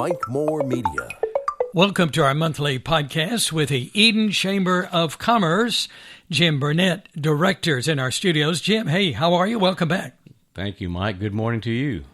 Mike Moore Media. Welcome to our monthly podcast with the Eden Chamber of Commerce. Jim Burnett, director's in our studios. Jim, hey, how are you? Welcome back. Thank you, Mike. Good morning to you.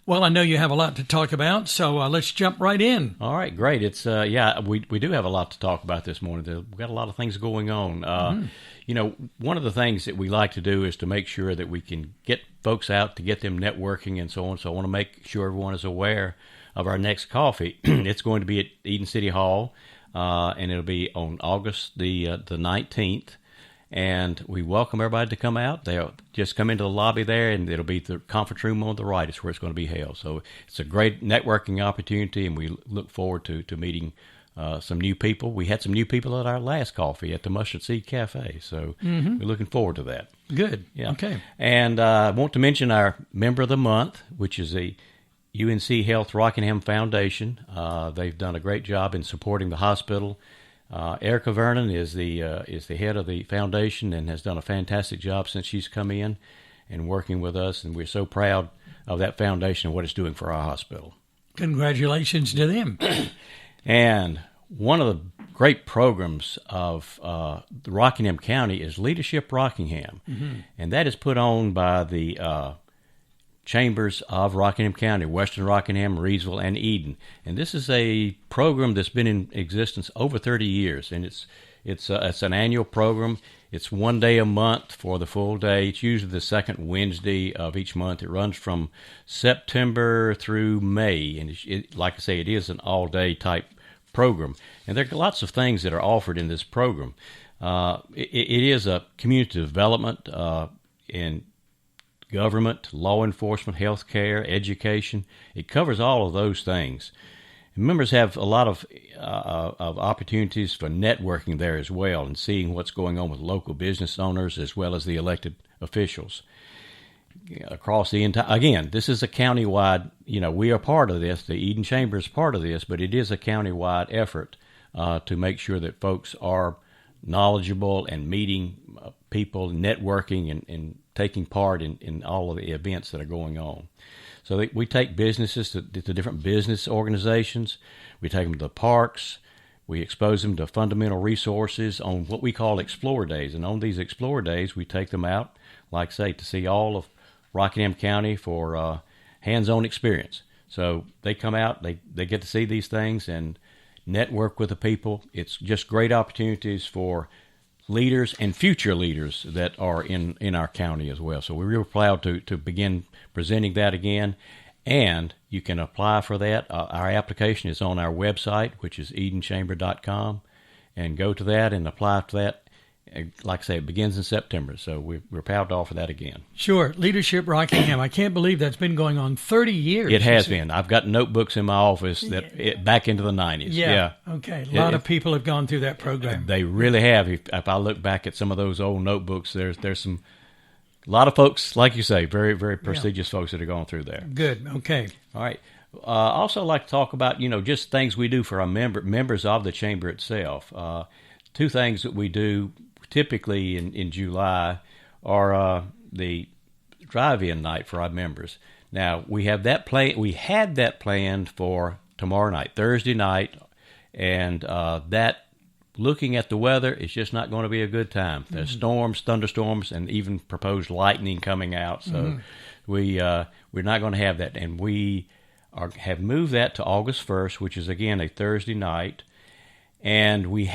Well, I know you have a lot to talk about, so let's jump right in. All right, great. It's we do have a lot to talk about this morning. We've got a lot of things going on. You know, one of the things that we like to do is to make sure that we can get folks out to get them networking and so on. So I want to make sure everyone is aware of our next coffee. It's going to be at Eden City Hall, and it'll be on August the 19th. And we welcome everybody to come out. They'll just come into the lobby there, and it'll be the conference room on the right is where it's going to be held. So it's a great networking opportunity, and we look forward to meeting some new people. We had some new people at our last coffee at the Mustard Seed Cafe, so we're looking forward to that. Good. Yeah. Okay. And I want to mention our Member of the Month, which is the UNC Health Rockingham Foundation. They've done a great job in supporting the hospital. Erica Vernon is the head of the foundation and has done a fantastic job since she's come in and working with us, and we're so proud of that foundation and what it's doing for our hospital. Congratulations to them. And one of the great programs of the Rockingham County is Leadership Rockingham, and that is put on by the Chambers of Rockingham County, Western Rockingham, Reedsville, and Eden. And this is a program that's been in existence over 30 years, and it's an annual program. It's 1 day a month for the full day. It's usually the second Wednesday of each month. It runs from September through May, and like I say, it is an all-day type program. And there are lots of things that are offered in this program. It is a community development in government, law enforcement, health care, education. It covers all of those things. And members have a lot of opportunities for networking there as well and seeing what's going on with local business owners as well as the elected officials. Across the entire, again, this is a countywide, we are part of this, the Eden Chamber is part of this, but it is a countywide effort to make sure that folks are knowledgeable and meeting people, networking, and taking part in all of the events that are going on. So we take businesses to different business organizations. We take them to the parks. We expose them to fundamental resources on what we call Explore Days. And on these Explore Days, we take them out, like I say, to see all of Rockingham County for hands-on experience. So they come out, they get to see these things and network with the people. It's just great opportunities for leaders and future leaders that are in our county as well. So we're real proud to begin presenting that again. And you can apply for that. Our application is on our website, which is edenchamber.com. And go to that and apply to that. Like I say, it begins in September, so we're proud to offer that again. Sure. Leadership Rockingham. I can't believe that's been going on 30 years. It has been. I've got notebooks in my office that back into the 90s. Yeah. Okay. A lot of people have gone through that program. They really have. If I look back at some of those old notebooks, there's a lot of folks, like you say, very, very prestigious folks that are going through there. Good. Okay. All right. Also like to talk about, just things we do for our members of the Chamber itself. Two things that we do typically in July are the drive-in night for our members. Now, we had that planned for tomorrow night, Thursday night, and that, looking at the weather, it's just not going to be a good time. There's storms, thunderstorms, and even proposed lightning coming out. So we're not going to have that. And we have moved that to August 1st, which is, again, a Thursday night. And we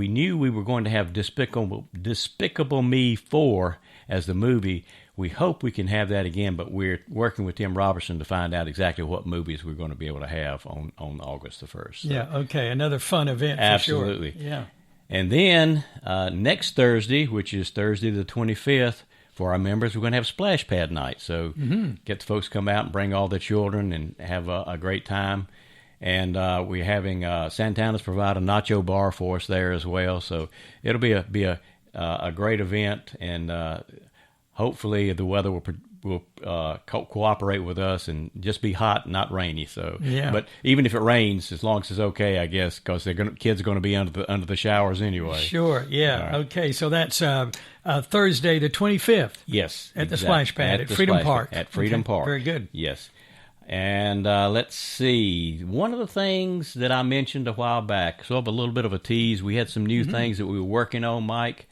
knew we were going to have Despicable Me 4 as the movie. We hope we can have that again, but we're working with Tim Robertson to find out exactly what movies we're going to be able to have on August the 1st. So. Yeah, okay, another fun event. Absolutely. For sure. Yeah. And then next Thursday, which is Thursday the 25th, for our members, we're going to have Splash Pad Night. So get the folks to come out and bring all the children and have a great time. And we're having Santana's provide a nacho bar for us there as well. So it'll be a great event, and hopefully the weather will cooperate with us and just be hot, not rainy. So, yeah. But even if it rains, as long as it's okay, I guess, because kids are going to be under the showers anyway. Sure. Yeah. Right. Okay. So that's Thursday the 25th. Yes. At the Splash Pad at Freedom Park. At Freedom Park. Very good. Yes. And let's see. One of the things that I mentioned a while back, so a little bit of a tease, we had some new things that we were working on, Mike,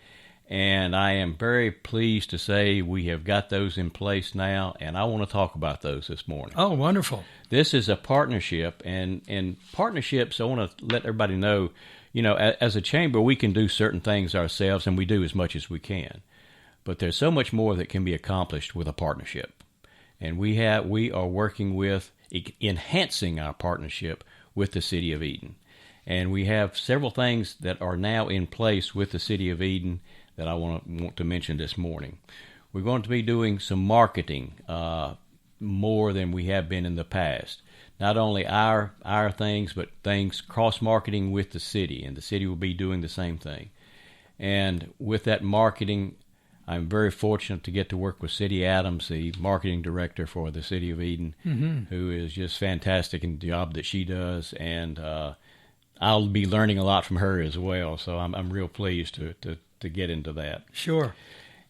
and I am very pleased to say we have got those in place now, and I want to talk about those this morning. Oh, wonderful. This is a partnership, and partnerships, I want to let everybody know, as a chamber, we can do certain things ourselves, and we do as much as we can. But there's so much more that can be accomplished with a partnership. And we are working with enhancing our partnership with the City of Eden. And we have several things that are now in place with the City of Eden that I want to mention this morning. We're going to be doing some marketing more than we have been in the past. Not only our things, but things cross-marketing with the city, and the city will be doing the same thing. And with that marketing, I'm very fortunate to get to work with Cindy Adams, the marketing director for the City of Eden, who is just fantastic in the job that she does, and I'll be learning a lot from her as well. So I'm real pleased to get into that. Sure.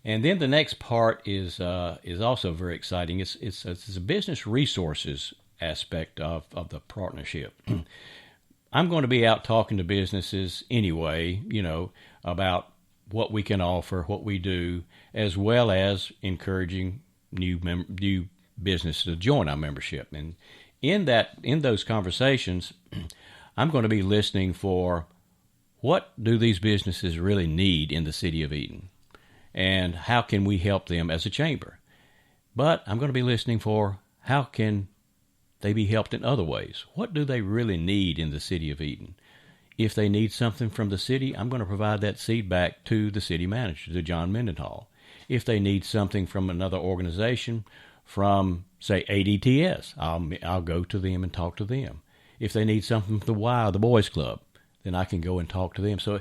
And then the next part is also very exciting. It's a business resources aspect of the partnership. I'm going to be out talking to businesses anyway, about what we can offer, what we do, as well as encouraging new businesses to join our membership. And in those conversations, I'm going to be listening for what do these businesses really need in the City of Eden, and how can we help them as a chamber. But I'm going to be listening for how can they be helped in other ways. What do they really need in the City of Eden? If they need something from the city, I'm going to provide that feedback to the city manager, to John Mendenhall. If they need something from another organization, from, say, ADTS, I'll go to them and talk to them. If they need something from the Y, the Boys Club, then I can go and talk to them. So,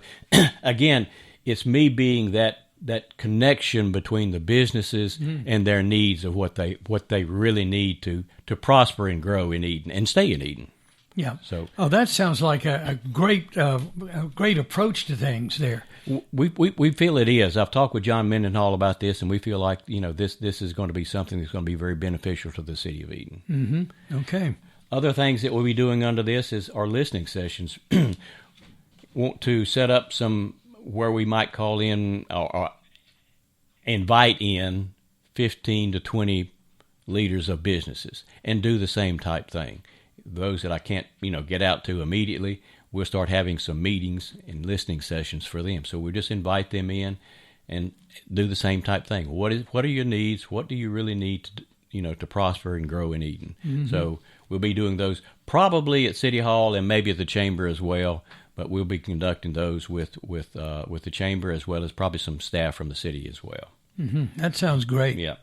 again, it's me being that connection between the businesses and their needs of what they really need to prosper and grow in Eden and stay in Eden. Yeah. So, that sounds like a great approach to things there. We feel it is. I've talked with John Mendenhall about this, and we feel like this is going to be something that's going to be very beneficial to the City of Eden. Mm-hmm. Okay. Other things that we'll be doing under this is our listening sessions. Want to set up some where we might call in or invite in 15 to 20 leaders of businesses and do the same type thing. Those that I can't, get out to immediately, we'll start having some meetings and listening sessions for them. So we'll just invite them in and do the same type thing. What are your needs? What do you really need to prosper and grow in Eden? Mm-hmm. So we'll be doing those probably at City Hall and maybe at the Chamber as well. But we'll be conducting those with the Chamber as well as probably some staff from the city as well. Mm-hmm. That sounds great. Yeah.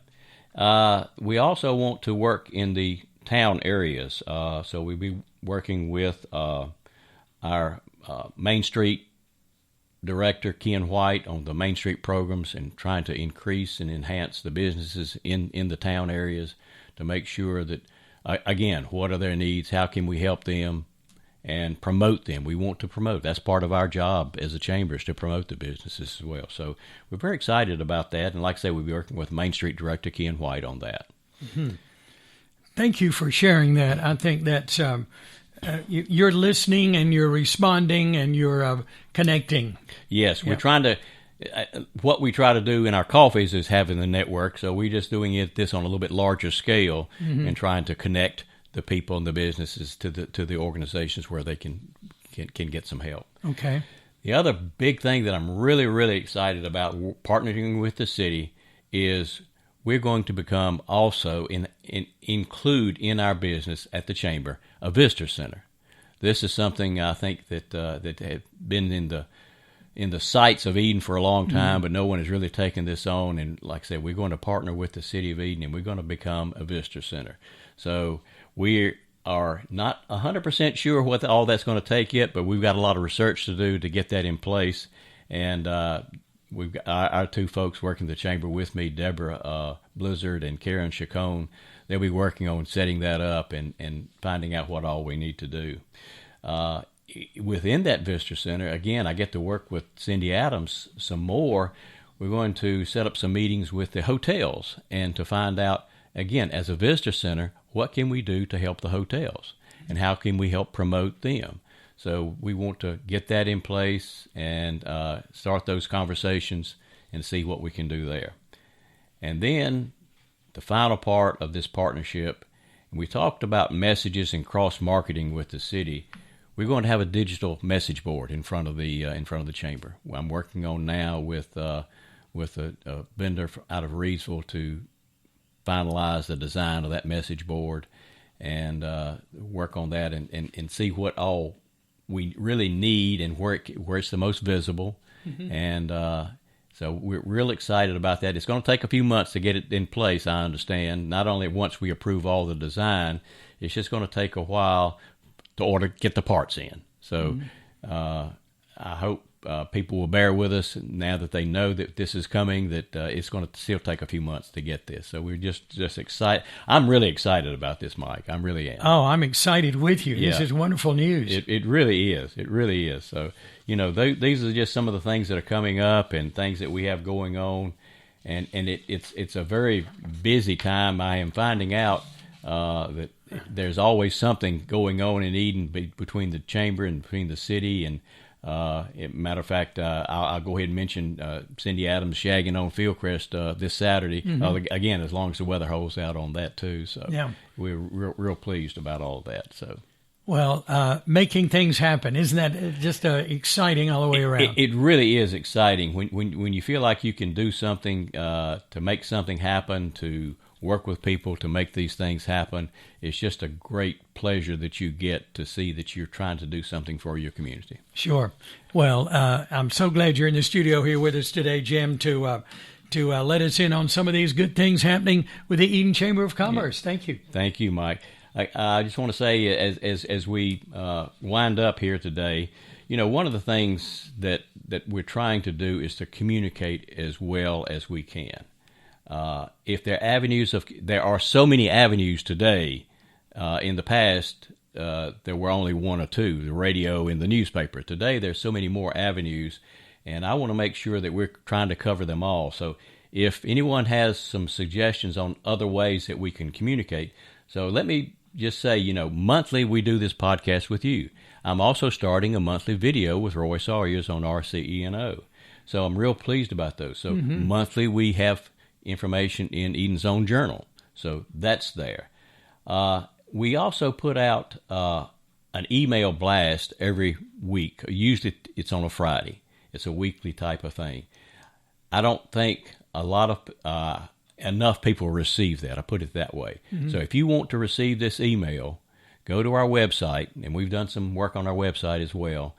We also want to work in the town areas. So we'll be working with our Main Street director, Ken White, on the Main Street programs and trying to increase and enhance the businesses in the town areas to make sure that, again, what are their needs? How can we help them? And promote them. We want to promote. That's part of our job as a chamber, is to promote the businesses as well. So we're very excited about that. And like I say, we'll be working with Main Street Director Ken White on that. Mm-hmm. Thank you for sharing that. I think that you're listening and you're responding and you're connecting. Yes, we're trying to. What we try to do in our coffees is having the network. So we're just doing this on a little bit larger scale and trying to connect the people and the businesses to the organizations where they can get some help. Okay. The other big thing that I'm really, really excited about partnering with the city is we're going to become also include in our business at the Chamber a visitor center. This is something I think that have been in the sights of Eden for a long time, but no one has really taken this on. And like I said, we're going to partner with the City of Eden, and we're going to become a visitor center. So we are not 100% sure what all that's going to take yet, but we've got a lot of research to do to get that in place. And we've got our two folks working the chamber with me, Deborah Blizzard and Karen Chacon. They'll be working on setting that up and finding out what all we need to do. Within that visitor center, again, I get to work with Cindy Adams some more. We're going to set up some meetings with the hotels and to find out again, as a visitor center, what can we do to help the hotels, and how can we help promote them? So we want to get that in place and start those conversations and see what we can do there. And then the final part of this partnership, we talked about messages and cross-marketing with the city. We're going to have a digital message board in front of the chamber. I'm working on now with a vendor out of Reidsville to finalize the design of that message board and work on that and see what all we really need and where it's the most visible. Mm-hmm. And so we're real excited about that. It's going to take a few months to get it in place, I understand. Not only once we approve all the design, it's just going to take a while to get the parts in. So I hope people will bear with us now that they know that this is coming, that it's going to still take a few months to get this. So we're just excited. I'm really excited about this, Mike. I really am. Oh, I'm excited with you. Yeah. This is wonderful news. It really is. It really is. So, these are just some of the things that are coming up and things that we have going on. And it's a very busy time. I am finding out that there's always something going on in Eden between the chamber and between the city. And matter of fact, I'll go ahead and mention Cindy Adams shagging on Fieldcrest this Saturday. Mm-hmm. Again, as long as the weather holds out on that too. So yeah. We're real pleased about all of that. So. Well, making things happen, isn't that just exciting all the way around? It really is exciting when you feel like you can do something to make something happen, to work with people to make these things happen. It's just a great pleasure that you get to see that you're trying to do something for your community. Sure. Well, I'm so glad you're in the studio here with us today, Jim, to let us in on some of these good things happening with the Eden Chamber of Commerce. Yeah. Thank you. Thank you, Mike. I just want to say, as we wind up here today, one of the things that we're trying to do is to communicate as well as we can. If there are so many avenues today. In the past, there were only one or two: the radio and the newspaper. Today, there's so many more avenues, and I want to make sure that we're trying to cover them all. So, if anyone has some suggestions on other ways that we can communicate, so let me just say, monthly we do this podcast with you. I'm also starting a monthly video with Roy Sawyers on RCENO. So I'm real pleased about those. So monthly we have information in Eden's Own Journal. So that's there. We also put out an email blast every week. Usually it's on a Friday. It's a weekly type of thing. I don't think a lot of enough people receive that. I put it that way. Mm-hmm. So if you want to receive this email, go to our website, and we've done some work on our website as well.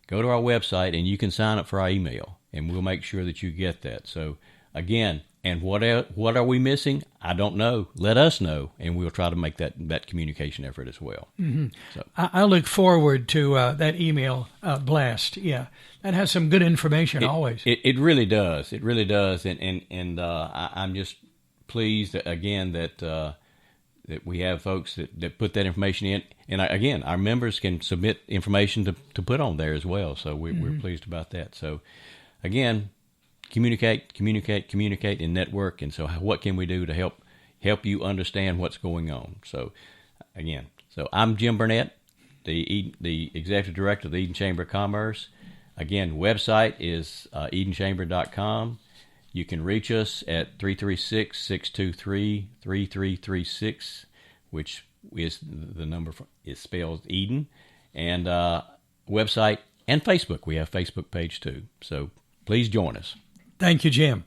Go to our website, and you can sign up for our email, and we'll make sure that you get that. So again, and what are we missing? I don't know. Let us know, and we'll try to make that communication effort as well. Mm-hmm. So I look forward to that email blast. Yeah, that has some good information always. It really does. It really does, and I'm just pleased again that we have folks that put that information in, and again, our members can submit information to put on there as well. So we're pleased about that. So again, communicate, and network. And so what can we do to help you understand what's going on? So again, I'm Jim Burnett, the Executive Director of the Eden Chamber of Commerce. Again, website is edenchamber.com. You can reach us at 336-623-3336, which is the number is spelled Eden, and website and Facebook. We have a Facebook page too. So please join us. Thank you, Jim.